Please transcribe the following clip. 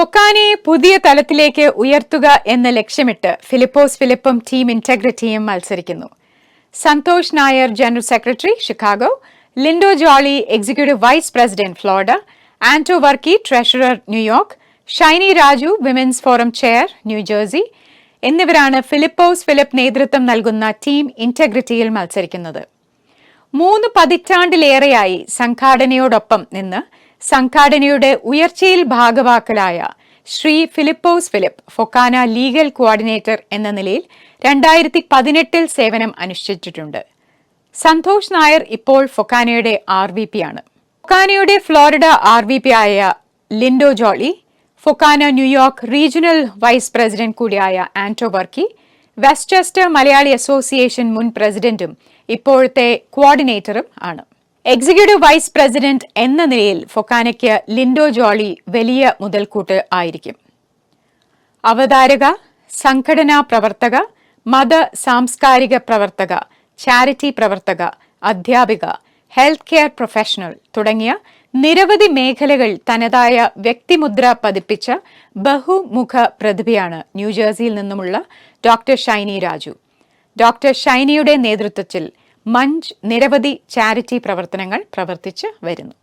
ഫൊക്കാനയെ പുതിയ തലത്തിലേക്ക് ഉയർത്തുക എന്ന ലക്ഷ്യമിട്ട് ഫിലിപ്പോസ് ഫിലിപ്പും ടീം ഇന്റഗ്രിറ്റിയും മത്സരിക്കുന്നു. Santhosh Nair general secretary Chicago, Lindo Jolly executive vice president Florida, Anto Varkey treasurer New York, Shiny Raju women's forum chair New Jersey എന്നിവരാണ് ഫിലിപ്പോസ് ഫിലിപ്പ് നേതൃത്വം നൽകുന്ന ടീം ഇന്റഗ്രിറ്റിയിൽ മത്സരിക്കുന്നത്. 3 പതിറ്റാണ്ടിലേറെയായി സംഘാടനയോടൊപ്പം നിന്ന് സംഘാടനയുടെ ഉയർച്ചയിൽ ഭാഗവാക്കലായ ശ്രീ ഫിലിപ്പോസ് ഫിലിപ്പ് ഫൊക്കാന ലീഗൽ കോർഡിനേറ്റർ എന്ന നിലയിൽ 2018 സേവനം അനുഷ്ഠിച്ചിട്ടുണ്ട്. സന്തോഷ് നായർ ഇപ്പോൾ ഫൊക്കാനയുടെ RVP ആണ്. ഫൊക്കാനയുടെ ഫ്ലോറിഡ RVP ആയ Lindo Jolly, FOKANA New York regional vice president കൂടിയായ ആന്റോ വർക്കി, വെസ്റ്റ്ചെസ്റ്റർ മലയാളി അസോസിയേഷൻ മുൻ പ്രസിഡന്റും ഇപ്പോഴത്തെ കോർഡിനേറ്ററും ആണ്. എക്സിക്യൂട്ടീവ് വൈസ് പ്രസിഡന്റ് എന്ന നിലയിൽ ഫൊക്കാനയ്ക്ക് ലിൻഡോ ജോളി വലിയ മുതൽക്കൂട്ട് ആയിരിക്കും. അവതാരക, സംഘടനാ പ്രവർത്തക, മത സാംസ്കാരിക പ്രവർത്തക, ചാരിറ്റി പ്രവർത്തക, അധ്യാപിക, ഹെൽത്ത് കെയർ പ്രൊഫഷണൽ തുടങ്ങിയ നിരവധി മേഖലകൾ തനതായ വ്യക്തിമുദ്ര പതിപ്പിച്ച ബഹുമുഖ പ്രതിഭയാണ് ന്യൂജേഴ്സിയിൽ നിന്നുമുള്ള ഡോക്ടർ ഷൈനി രാജു. ഡോക്ടർ ഷൈനിയുടെ നേതൃത്വത്തിൽ മഞ്ച് നിരവധി ചാരിറ്റി പ്രവർത്തനങ്ങൾ പ്രവർത്തിച്ച് വരുന്നു.